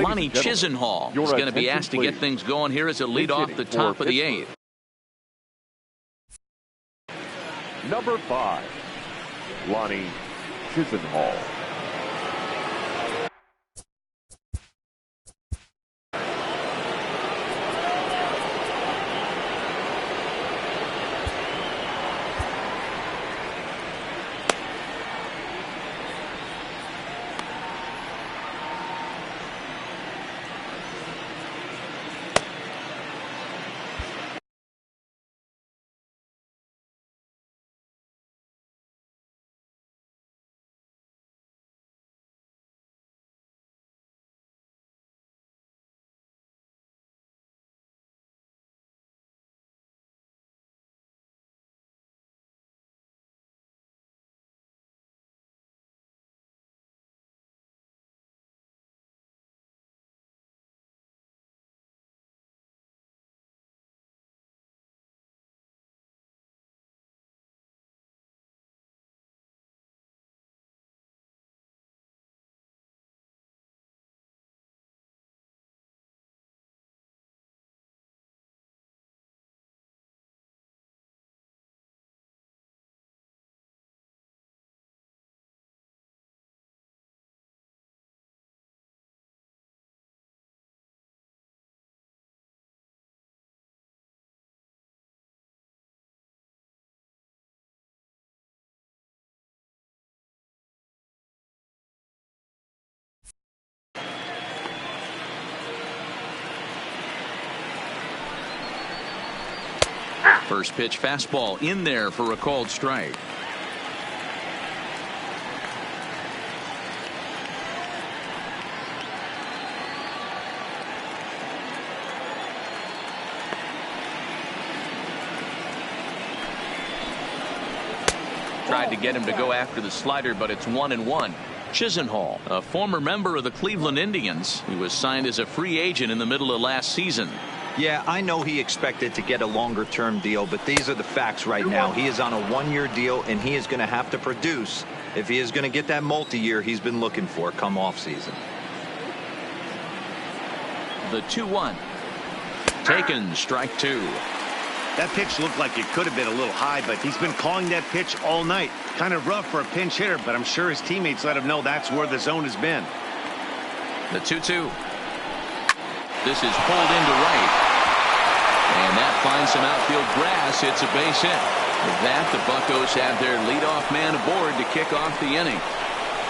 Lonnie Chisenhall is going to be asked to get things going here as a lead off the top of the 8th. Number 5, Lonnie Chisenhall. First pitch fastball in there for a called strike. Tried to get him to go after the slider, but it's 1-1. Chisenhall, a former member of the Cleveland Indians, he was signed as a free agent in the middle of last season. Yeah, I know he expected to get a longer-term deal, but these are the facts right now. He is on a one-year deal, and he is going to have to produce if he is going to get that multi-year he's been looking for come off-season. The 2-1. Taken, strike 2. That pitch looked like it could have been a little high, but he's been calling that pitch all night. Kind of rough for a pinch hitter, but I'm sure his teammates let him know that's where the zone has been. The 2-2. This is pulled into right. And that finds some outfield grass. It's a base hit. With that, the Buccos have their leadoff man aboard to kick off the inning.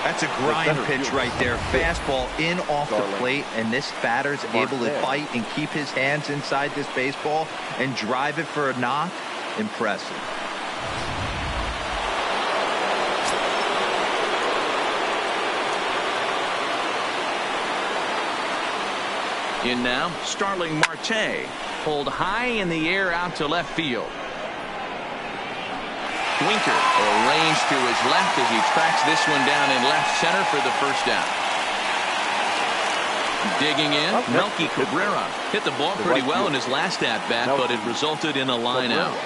That's a grind pitch right there. Fastball in off the plate, and this batter's able to bite and keep his hands inside this baseball and drive it for a knock. Impressive. In now, Starling Marte, pulled high in the air out to left field. Winker arranged to his left as he tracks this one down in left center for the first down. Digging in, Melky Cabrera hit the ball pretty well in his last at-bat, but it resulted in a line out.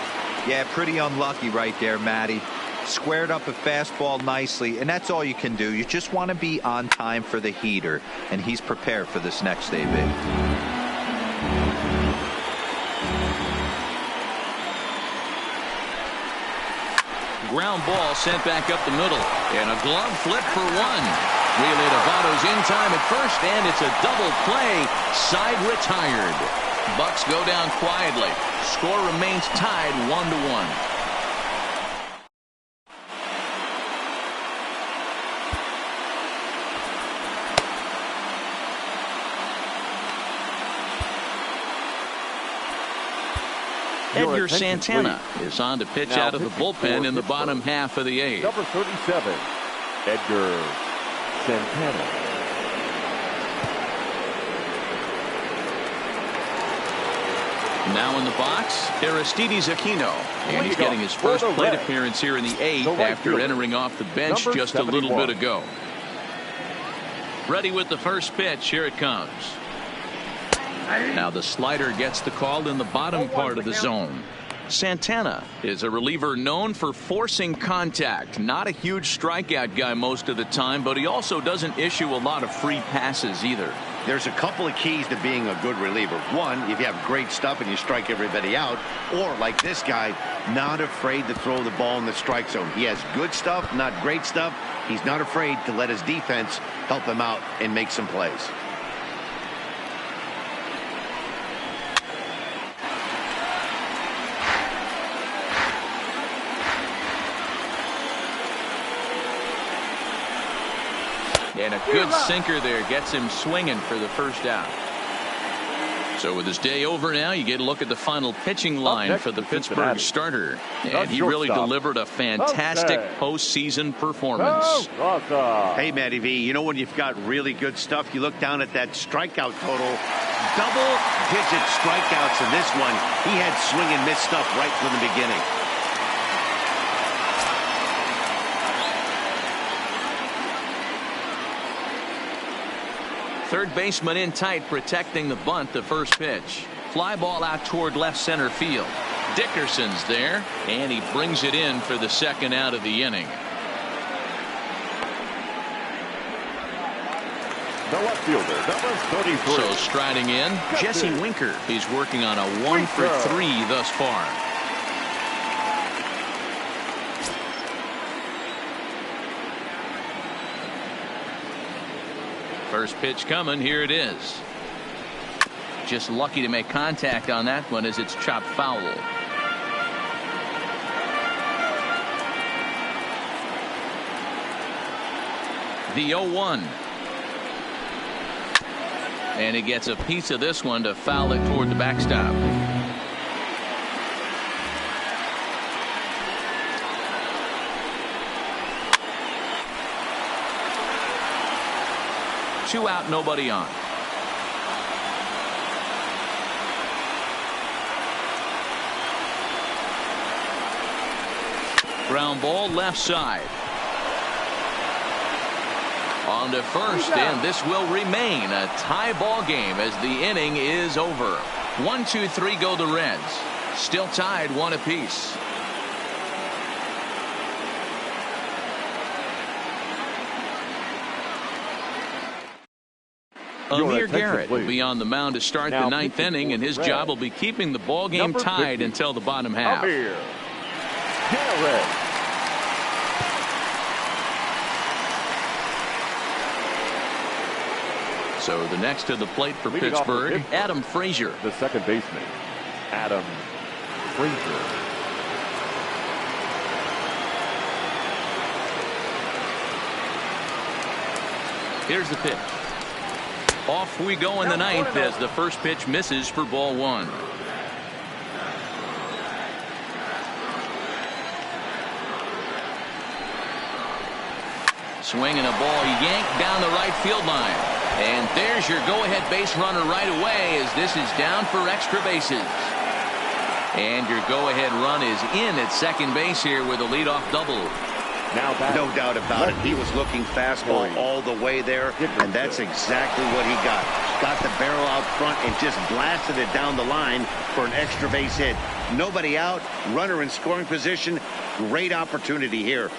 Yeah, pretty unlucky right there, Matty. Squared up a fastball nicely, and that's all you can do. You just want to be on time for the heater, and he's prepared for this next AB. Ground ball sent back up the middle, and a glove flip for one. Relay to Votto's in time at first, and it's a double play. Side retired. Bucks go down quietly. Score remains tied 1-1. Edgar Santana is on to pitch out of the bullpen in the bottom half of the 8th. Number 37, Edgar Santana. Now in the box, Aristides Aquino. And he's getting his first plate appearance here in the 8th after entering off the bench just a little bit ago. Ready with the first pitch. Here it comes. Now the slider gets the call in the bottom part of the zone. Santana is a reliever known for forcing contact. Not a huge strikeout guy most of the time, but he also doesn't issue a lot of free passes either. There's a couple of keys to being a good reliever. One, if you have great stuff and you strike everybody out, or like this guy, not afraid to throw the ball in the strike zone. He has good stuff, not great stuff. He's not afraid to let his defense help him out and make some plays. And a good sinker there gets him swinging for the first out. So with his day over now, you get a look at the final pitching line for the Pittsburgh starter. And he really delivered a fantastic postseason performance. Hey, Matty V, you know when you've got really good stuff, you look down at that strikeout total. Double-digit strikeouts in this one. He had swing and miss stuff right from the beginning. Third baseman in tight, protecting the bunt. The first pitch. Fly ball out toward left center field. Dickerson's there, and he brings it in for the second out of the inning. The left fielder, number 33. So striding in, Jesse Winker. He's working on a 1 for 3 thus far. First pitch coming. Here it is. Just lucky to make contact on that one as it's chopped foul. The 0-1. And he gets a piece of this one to foul it toward the backstop. Two out, nobody on. Ground ball left side. On to first, and this will remain a tie ball game as the inning is over. 1, 2, 3 go the Reds. Still tied 1 apiece. Amir Garrett will be on the mound to start the 9th inning, and his job will be keeping the ball game tied until the bottom half. Amir Garrett. So the next to the plate for Pittsburgh, Adam Frazier. The second baseman, Adam Frazier. Here's the pitch. Off we go in the 9th as the first pitch misses for ball 1. Swinging a ball yanked down the right field line. And there's your go-ahead base runner right away as this is down for extra bases. And your go-ahead run is in at second base here with a leadoff double. Now no doubt about it. He was looking fastball all the way there, and that's exactly what he got. Got the barrel out front and just blasted it down the line for an extra base hit. Nobody out, runner in scoring position. Great opportunity here.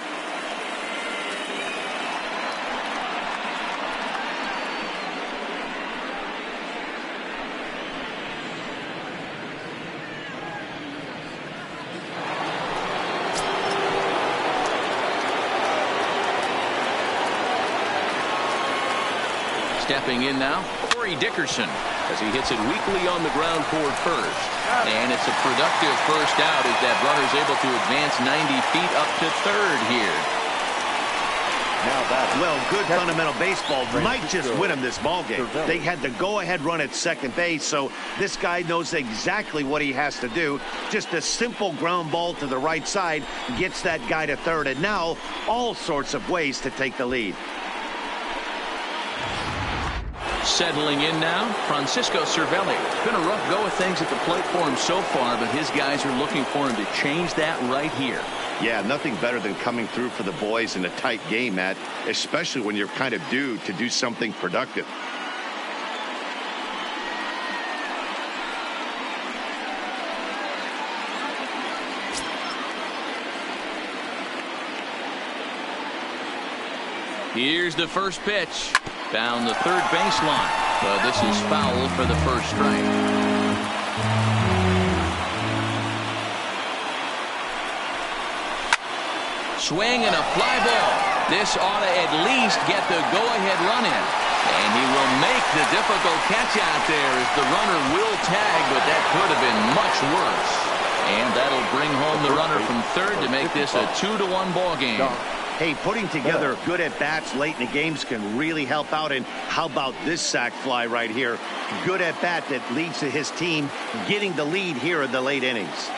Stepping in now, Corey Dickerson, as he hits it weakly on the ground toward first. And it's a productive first out as that runner's able to advance 90 feet up to third here. Well, good fundamental baseball might just win him this ball game. They had the go-ahead run at second base, so this guy knows exactly what he has to do. Just a simple ground ball to the right side gets that guy to third, and now all sorts of ways to take the lead. Settling in now, Francisco Cervelli. It's been a rough go of things at the plate for him so far, but his guys are looking for him to change that right here. Yeah, nothing better than coming through for the boys in a tight game, Matt, especially when you're kind of due to do something productive. Here's the first pitch. Down the third baseline. But this is foul for the first strike. Swing and a fly ball. This ought to at least get the go-ahead run in. And he will make the difficult catch out there as the runner will tag, but that could have been much worse. And that'll bring home the runner from third to make this a 2-1 ball game. Hey, putting together good at-bats late in the games can really help out. And how about this sac fly right here? Good at-bat that leads to his team getting the lead here in the late innings.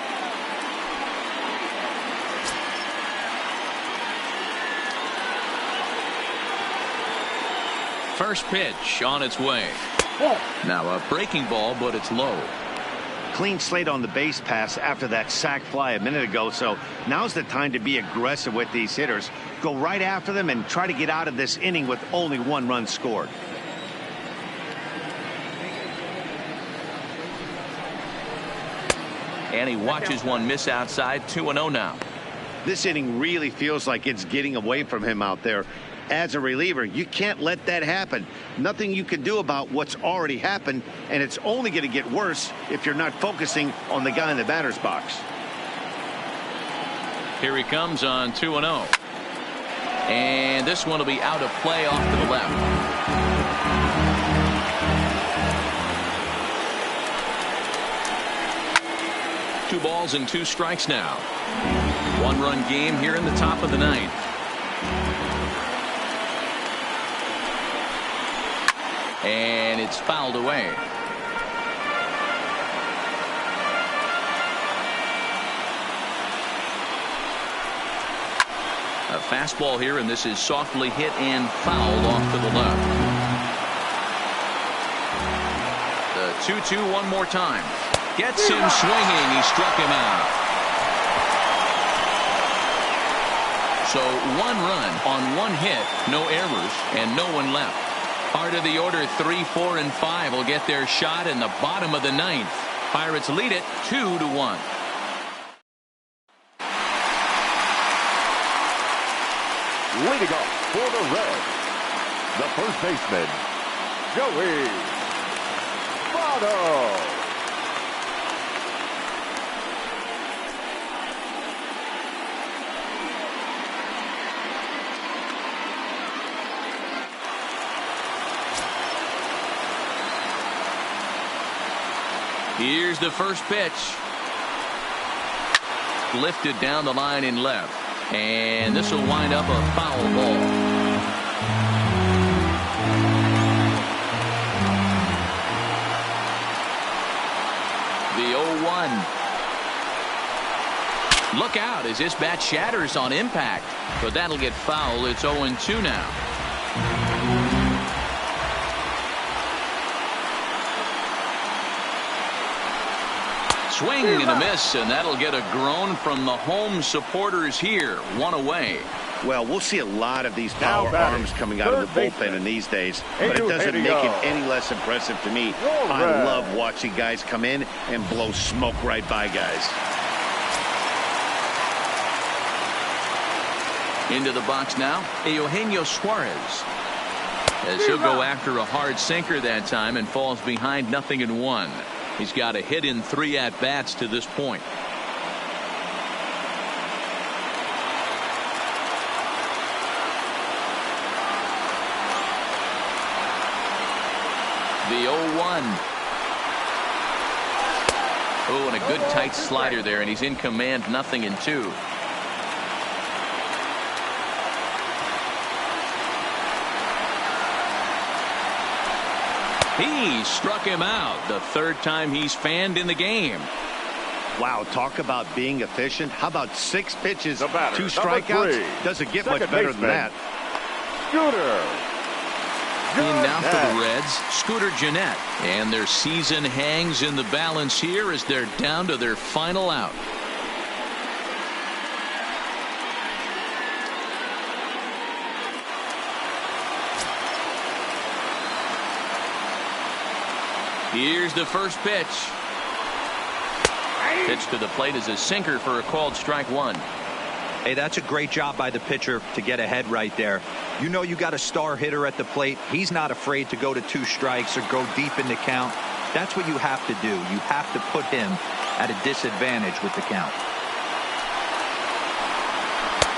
First pitch on its way. Now a breaking ball, but it's low. Clean slate on the base pass after that sac fly a minute ago, so now's the time to be aggressive with these hitters. Go right after them and try to get out of this inning with only 1 run scored. And he watches one miss outside. 2-0 now. This inning really feels like it's getting away from him out there. As a reliever, you can't let that happen. Nothing you can do about what's already happened, and it's only going to get worse if you're not focusing on the guy in the batter's box. Here he comes on 2-0. And this one will be out of play off to the left. Two balls and 2 strikes now. 1-run game here in the top of the 9th. And it's fouled away. A fastball here, and this is softly hit and fouled off to the left. The 2-2 one more time. Gets him swinging. He struck him out. So 1 run on 1 hit, no errors, and no one left. Part of the order 3, 4, and 5 will get their shot in the bottom of the 9th. Pirates lead it 2-1. Leading off for the Reds, the first baseman, Joey Votto. Here's the first pitch. Lifted down the line in left. And this will wind up a foul ball. The 0-1. Look out as this bat shatters on impact. But that'll get foul. It's 0-2 now. Swing and a miss, and that'll get a groan from the home supporters here. 1 away. Well, we'll see a lot of these power arms coming out of the bullpen in these days, but it doesn't make it any less impressive to me. I love watching guys come in and blow smoke right by guys. Into the box now, Eugenio Suarez. As he'll go after a hard sinker that time and falls behind 0-1. He's got a hit in 3 at-bats to this point. The 0-1. Oh, and a good tight slider there, and he's in command. 0-2. He struck him out. The 3rd time he's fanned in the game. Wow, talk about being efficient. How about 6 pitches, 2 strikeouts? Doesn't get much better than that. In now for the Reds, Scooter Gennett. And their season hangs in the balance here as they're down to their final out. Here's the first pitch. Pitch to the plate is a sinker for a called strike 1. Hey, that's a great job by the pitcher to get ahead right there. You know you got a star hitter at the plate. He's not afraid to go to 2 strikes or go deep in the count. That's what you have to do. You have to put him at a disadvantage with the count.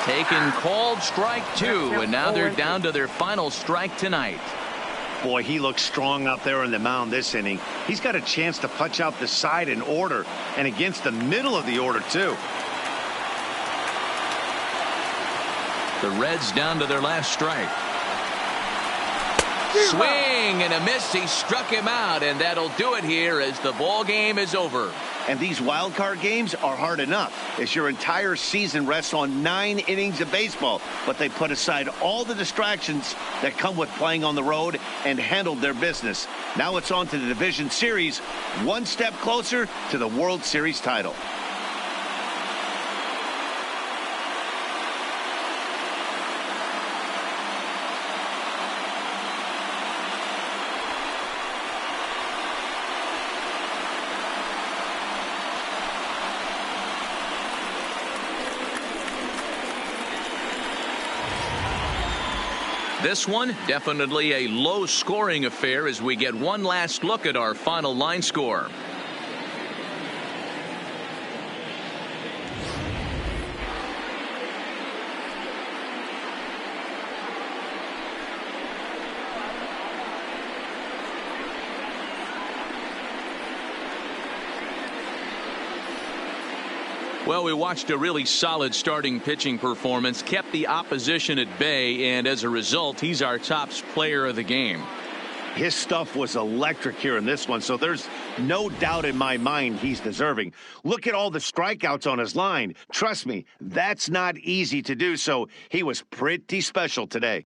Taken called strike 2, and now they're down to their final strike tonight. Boy, he looks strong out there on the mound this inning. He's got a chance to punch out the side in order, and against the middle of the order, too. The Reds down to their last strike. Swing and a miss. He struck him out, and that'll do it here as the ball game is over. And these wild card games are hard enough as your entire season rests on 9 innings of baseball. But they put aside all the distractions that come with playing on the road and handled their business. Now it's on to the division series, one step closer to the World Series title. This one, definitely a low-scoring affair as we get one last look at our final line score. Well, we watched a really solid starting pitching performance, kept the opposition at bay, and as a result, he's our top player of the game. His stuff was electric here in this one, so there's no doubt in my mind he's deserving. Look at all the strikeouts on his line. Trust me, that's not easy to do, so he was pretty special today.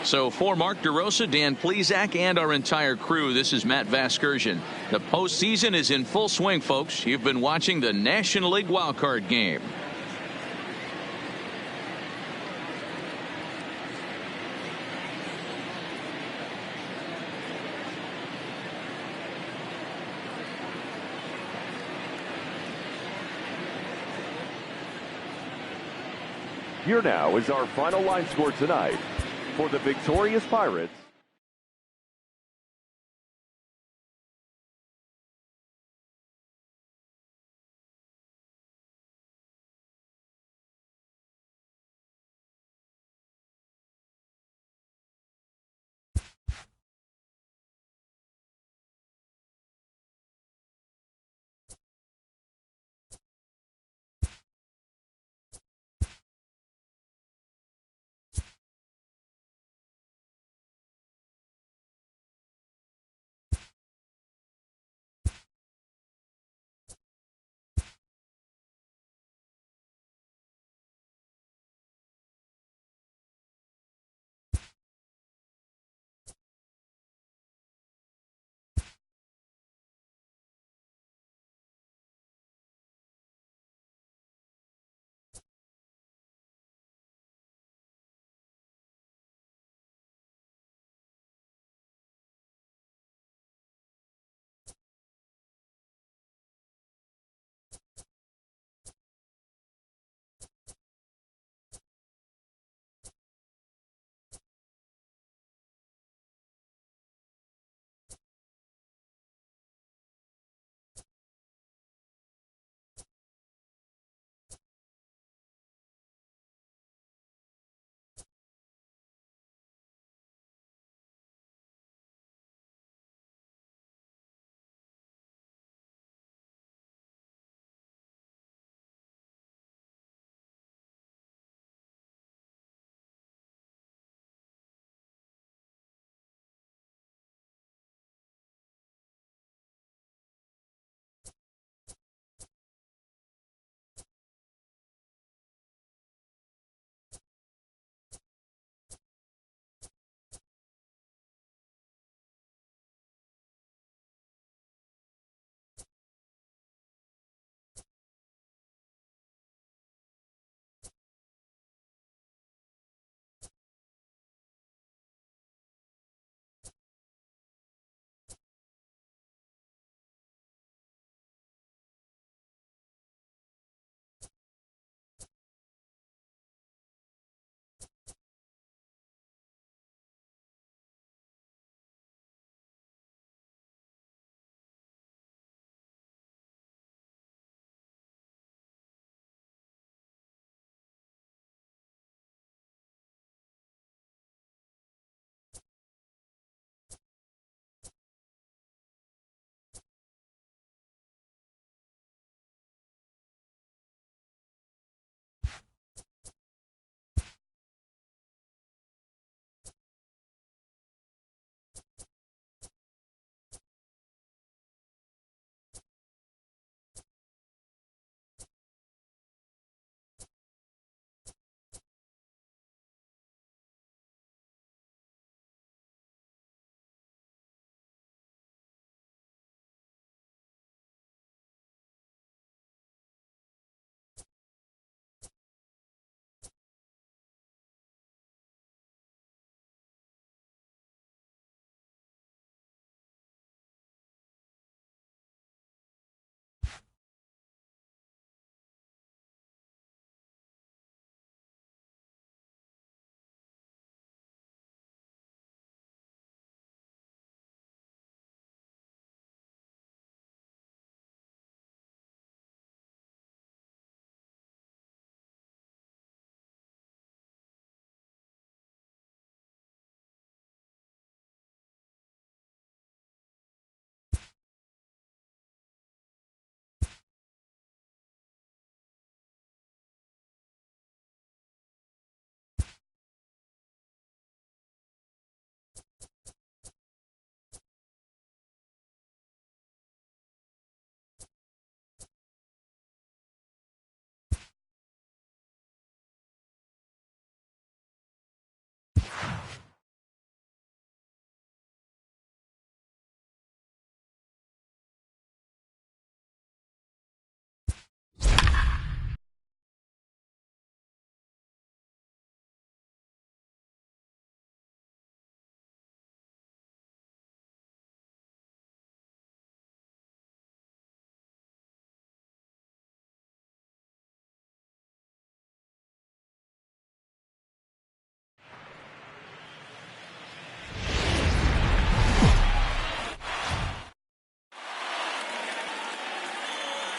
So for Mark DeRosa, Dan Plesac, and our entire crew, this is Matt Vasgersian. The postseason is in full swing, folks. You've been watching the National League wildcard game. Here now is our final line score tonight for the victorious Pirates.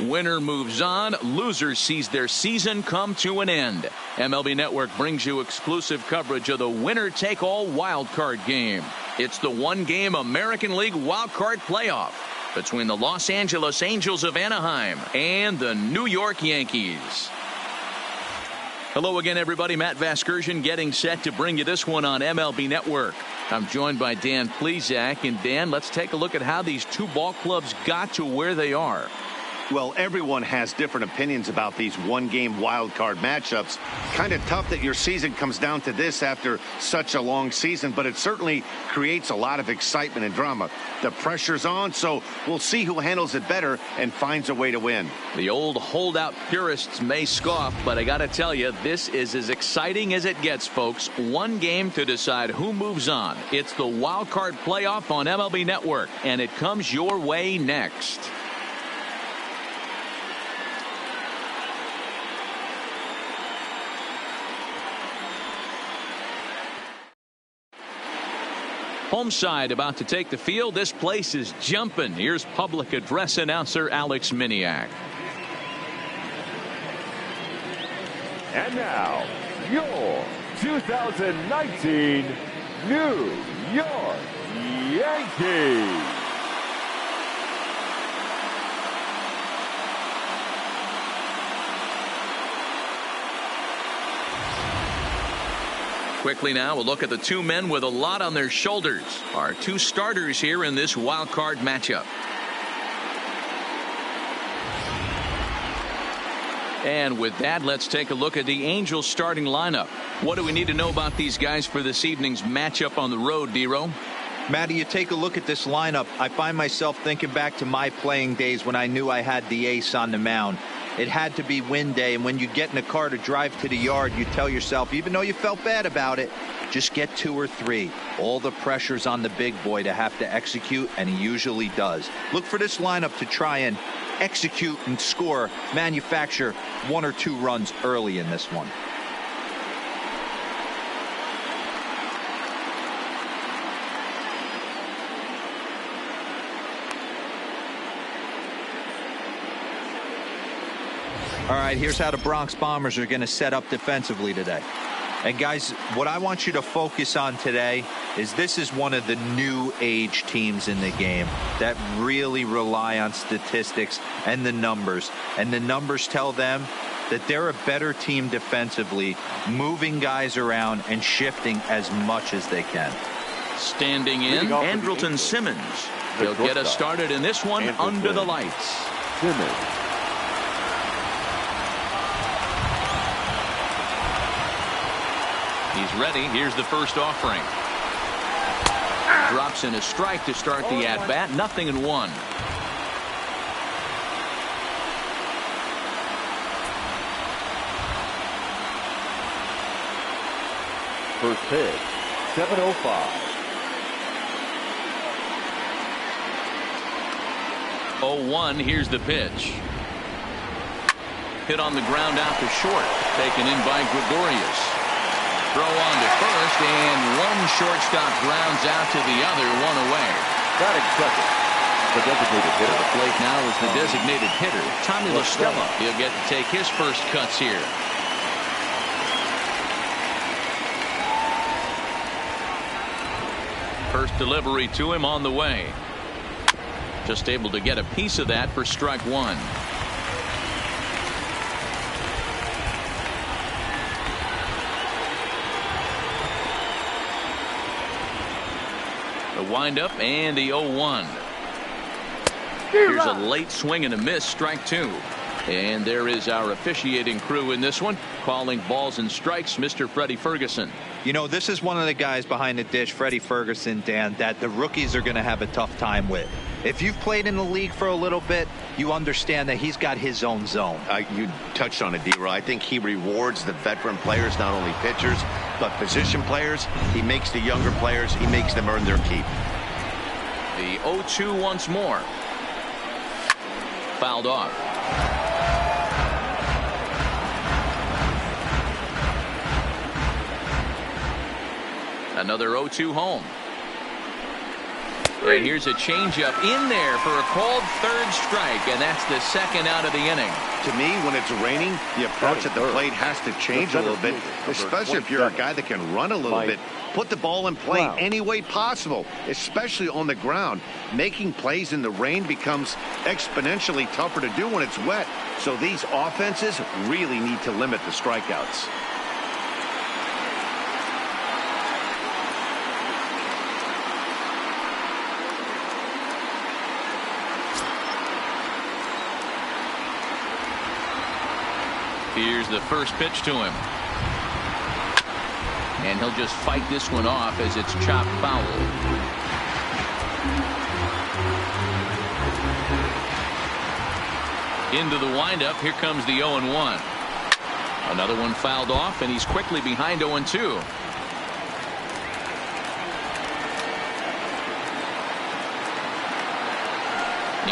Winner moves on. Loser sees their season come to an end. MLB Network brings you exclusive coverage of the winner-take-all wild card game. It's the one-game American League wild card playoff between the Los Angeles Angels of Anaheim and the New York Yankees. Hello again, everybody. Matt Vasgersian getting set to bring you this one on MLB Network. I'm joined by Dan Plesac. And Dan, let's take a look at how these two ball clubs got to where they are. Well, everyone has different opinions about these one-game wild card matchups. Kind of tough that your season comes down to this after such a long season, but it certainly creates a lot of excitement and drama. The pressure's on, so we'll see who handles it better and finds a way to win. The old holdout purists may scoff, but I got to tell you, this is as exciting as it gets, folks. One game to decide who moves on. It's the wild card playoff on MLB Network, and it comes your way next. Home side about to take the field. This place is jumping. Here's public address announcer Alex Miniak. And now, your 2019 New York Yankees. Quickly now, we'll look at the two men with a lot on their shoulders. Our two starters here in this wild card matchup. And with that, let's take a look at the Angels starting lineup. What do we need to know about these guys for this evening's matchup on the road, D-Row? Matty, you take a look at this lineup. I find myself thinking back to my playing days when I knew I had the ace on the mound. It had to be win day, and when you get in a car to drive to the yard, you tell yourself, even though you felt bad about it, just get 2 or 3. All the pressure's on the big boy to have to execute, and he usually does. Look for this lineup to try and execute and score, manufacture 1 or 2 runs early in this one. All right, here's how the Bronx Bombers are going to set up defensively today. And guys, what I want you to focus on today is this is one of the new age teams in the game that really rely on statistics and the numbers. And the numbers tell them that they're a better team defensively, moving guys around and shifting as much as they can. Standing in, Andrelton Simmons. He'll get us started in this one under the lights. Simmons. He's ready. Here's the first offering. Drops in a strike to start the at-bat. 0-1. First pitch, 7:05. 0-1. Here's the pitch. Hit on the ground out to short. Taken in by Gregorius. Throw on to first, and one shortstop grounds out to the other, 1 away. Batting second, the designated hitter. The plate now is the designated hitter, Tommy La Stella. He'll get to take his first cuts here. First delivery to him on the way. Just able to get a piece of that for strike 1. The windup and the 0-1. Here's a late swing and a miss, strike 2. And there is our officiating crew in this one, calling balls and strikes, Mr. Freddie Ferguson. You know, this is one of the guys behind the dish, Freddie Ferguson, Dan, that the rookies are going to have a tough time with. If you've played in the league for a little bit, you understand that he's got his own zone. You touched on it, D-Roy. I think he rewards the veteran players, not only pitchers, but position players. He makes the younger players, he makes them earn their keep. The 0-2 once more. Fouled off. Another 0-2 home. And here's a changeup in there for a called third strike, and that's the second out of the inning. To me, when it's raining, the approach at the plate has to change a little bit, especially if you're a guy that can run a little bit. Put the ball in play any way possible, especially on the ground. Making plays in the rain becomes exponentially tougher to do when it's wet. So these offenses really need to limit the strikeouts. Here's the first pitch to him. And he'll just fight this one off as it's chopped foul. Into the windup. Here comes the 0-1. Another one fouled off, and he's quickly behind 0-2.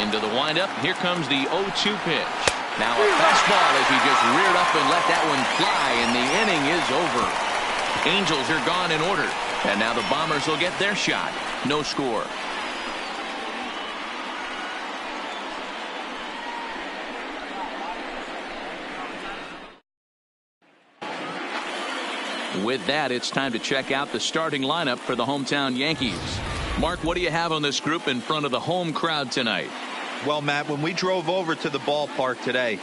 Into the windup. Here comes the 0-2 pitch. Now a fastball as he just reared up and let that one fly, and the inning is over. Angels are gone in order, and now the Bombers will get their shot. No score. With that, it's time to check out the starting lineup for the hometown Yankees. Mark, what do you have on this group in front of the home crowd tonight? Well, Matt, when we drove over to the ballpark today,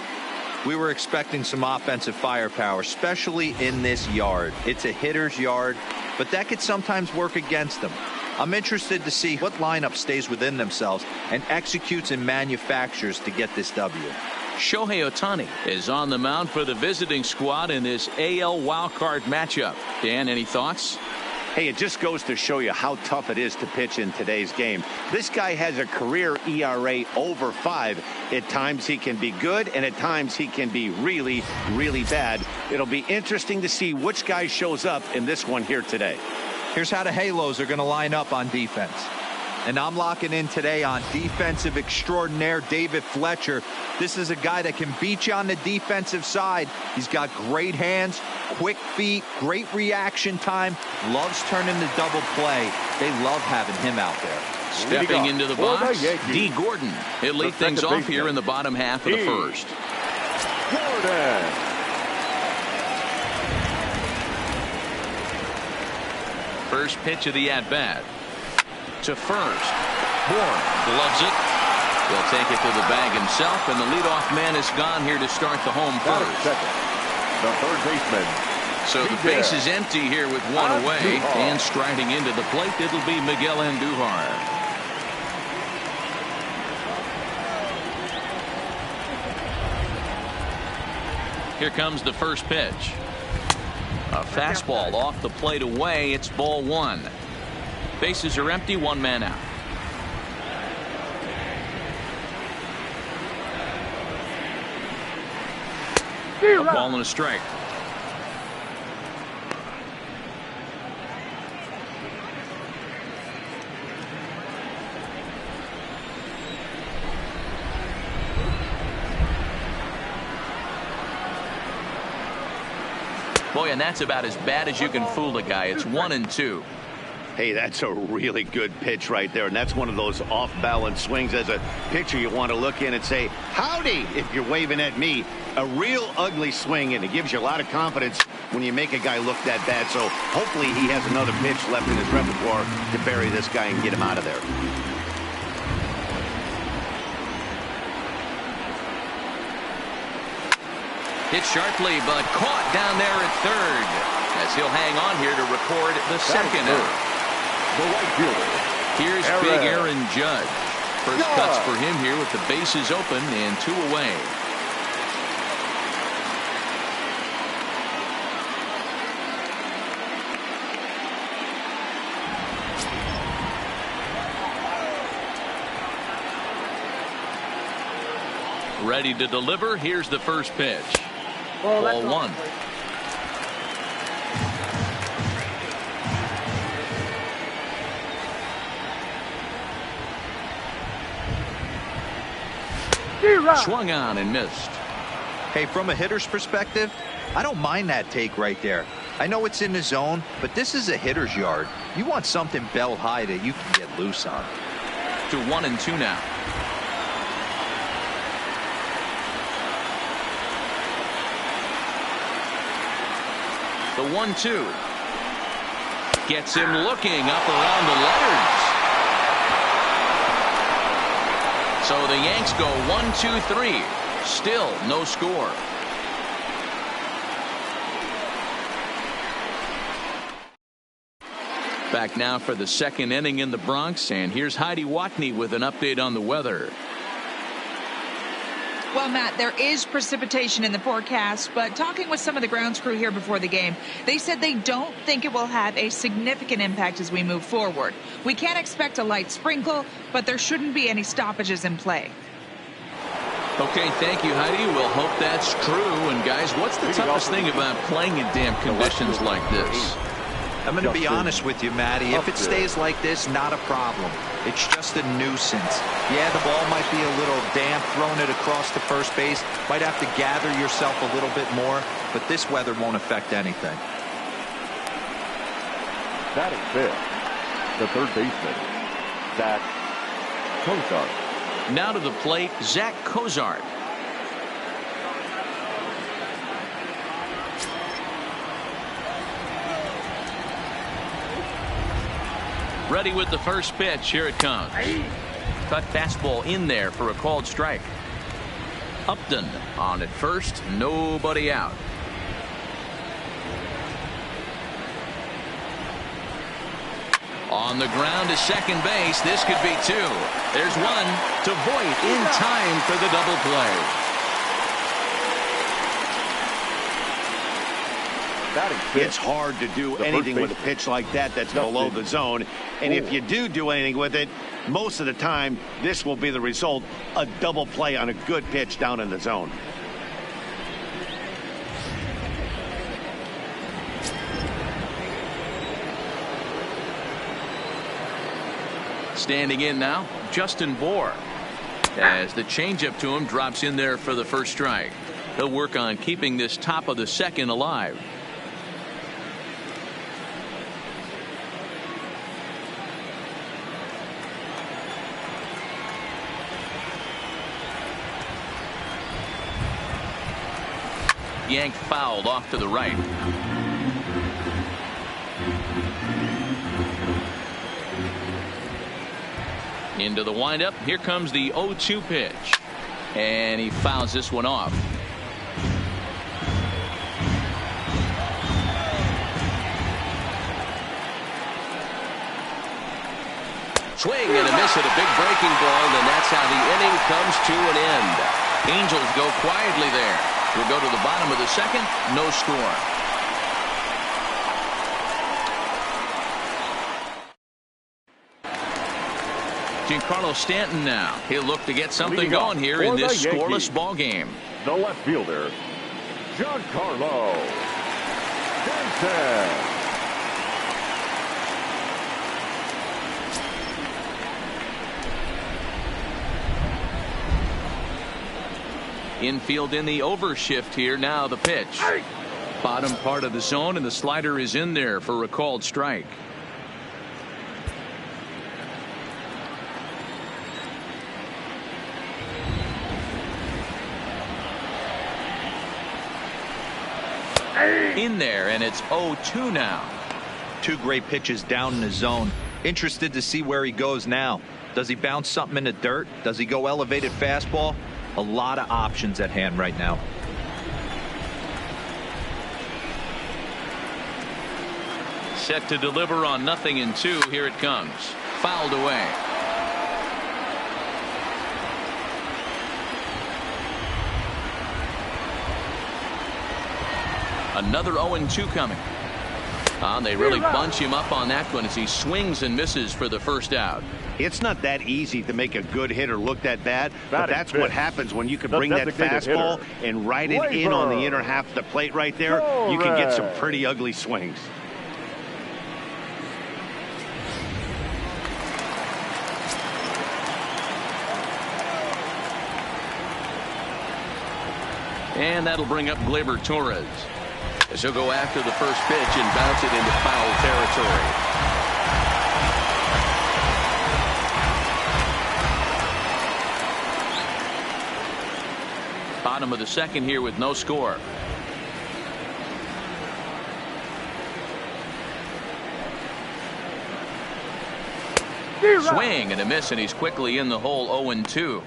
we were expecting some offensive firepower, especially in this yard. It's a hitter's yard, but that could sometimes work against them. I'm interested to see what lineup stays within themselves and executes and manufactures to get this W. Shohei Ohtani is on the mound for the visiting squad in this AL wildcard matchup. Dan, any thoughts? Hey, it just goes to show you how tough it is to pitch in today's game. This guy has a career ERA over 5. At times he can be good, and at times he can be really, really bad. It'll be interesting to see which guy shows up in this one here today. Here's how the Halos are going to line up on defense. And I'm locking in today on defensive extraordinaire David Fletcher. This is a guy that can beat you on the defensive side. He's got great hands, quick feet, great reaction time, loves turning the double play. They love having him out there. Stepping into the box, D. Gordon. He'll lead things off here in the bottom half of the first. Gordon. First pitch of the at-bat. To first. Bourne gloves it. He'll take it to the bag himself, and the leadoff man is gone here to start the home first. The third baseman. So the base is empty here with one away, and striding into the plate, it'll be Miguel Andujar. Here comes the first pitch. A fastball off the plate away. It's ball 1. Bases are empty, one man out. A ball and a strike. Boy, and that's about as bad as you can fool a guy. It's 1-2. Hey, that's a really good pitch right there, and that's one of those off-balance swings. As a pitcher, you want to look in and say, howdy, if you're waving at me. A real ugly swing, and it gives you a lot of confidence when you make a guy look that bad. So hopefully he has another pitch left in his repertoire to bury this guy and get him out of there. Hit sharply, but caught down there at third, as he'll hang on here to record the second out. The right fielder. Here's big Aaron Judge. First cuts for him here with the bases open and 2 away. Ready to deliver. Here's the first pitch. Ball 1. Swung on and missed. Hey, from a hitter's perspective, I don't mind that take right there. I know it's in the zone, but this is a hitter's yard. You want something belt high that you can get loose on. to 1-2 now. The 1-2 gets him looking up around the letters. So the Yanks go 1-2-3. Still no score. Back now for the second inning in the Bronx, and here's Heidi Watney with an update on the weather. Well, Matt, there is precipitation in the forecast, but talking with some of the grounds crew here before the game, they said they don't think it will have a significant impact as we move forward. We can expect a light sprinkle, but there shouldn't be any stoppages in play. Okay, thank you, Heidi. We'll hope that's true. And, guys, what's the toughest thing about playing in damp conditions like this? I'm going to be honest with you, Matty. If it stays like this, not a problem. It's just a nuisance. Yeah, the ball might be a little damp, throwing it across the first base. Might have to gather yourself a little bit more, but this weather won't affect anything. Batting fifth, the third baseman, Zach Cozart. Now to the plate, Zach Cozart. Ready with the first pitch. Here it comes. Cut fastball in there for a called strike. Upton on at first. Nobody out. On the ground to second base. This could be two. There's one to Voit in time for the double play. It's hard to do anything with a pitch like that that's below the zone. And if you do anything with it, most of the time, this will be the result, a double play on a good pitch down in the zone. Standing in now, Justin Bohr. As the changeup to him drops in there for the first strike. He'll work on keeping this top of the second alive. Yank fouled off to the right. Into the windup. Here comes the 0-2 pitch. And he fouls this one off. Swing and a miss at a big breaking ball, and that's how the inning comes to an end. Angels go quietly there. We'll go to the bottom of the second. No score. Giancarlo Stanton now. He'll look to get something going here in this scoreless ball game. The left fielder, Giancarlo Stanton. Infield in the overshift here. Now the pitch. Bottom part of the zone, and the slider is in there for a called strike. In there, and it's 0-2 now. Two great pitches down in the zone. Interested to see where he goes now. Does he bounce something in the dirt? Does he go elevated fastball? A lot of options at hand right now. Set to deliver on 0-2. Here it comes. Fouled away. Another 0-2 coming. They really bunch him up on that one as he swings and misses for the first out. It's not that easy to make a good hitter look that bad, but that's what happens when you can bring that fastball and ride it in on the inner half of the plate right there. You can get some pretty ugly swings. And that'll bring up Gleyber Torres, as he'll go after the first pitch and bounce it into foul territory. Bottom of the second here with no score. Swing and a miss, and he's quickly in the hole. 0-2.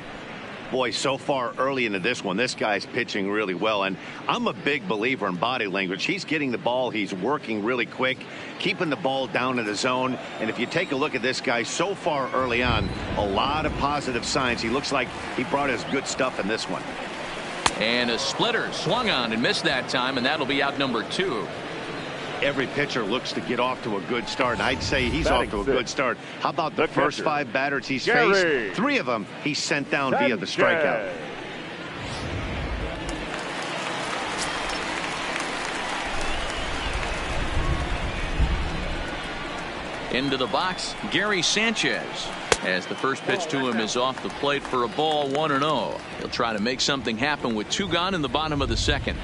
Boy, so far early into this one, this guy's pitching really well, and I'm a big believer in body language. He's getting the ball, he's working really quick, keeping the ball down in the zone, and if you take a look at this guy so far early on, a lot of positive signs. He looks like he brought his good stuff in this one. And a splitter swung on and missed that time, and that'll be out number 2. Every pitcher looks to get off to a good start, and I'd say he's off to a good start. How about the first 5 batters he's faced? 3 of them he sent down via the strikeout. Into the box, Gary Sanchez. As the first pitch to him is off the plate for a ball, 1-0. He'll try to make something happen with 2 gone in the bottom of the second.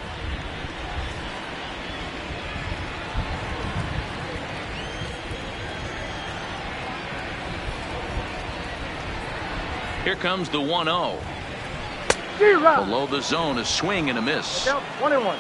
Here comes the 1-0. Below the zone, a swing and a miss. 1-1.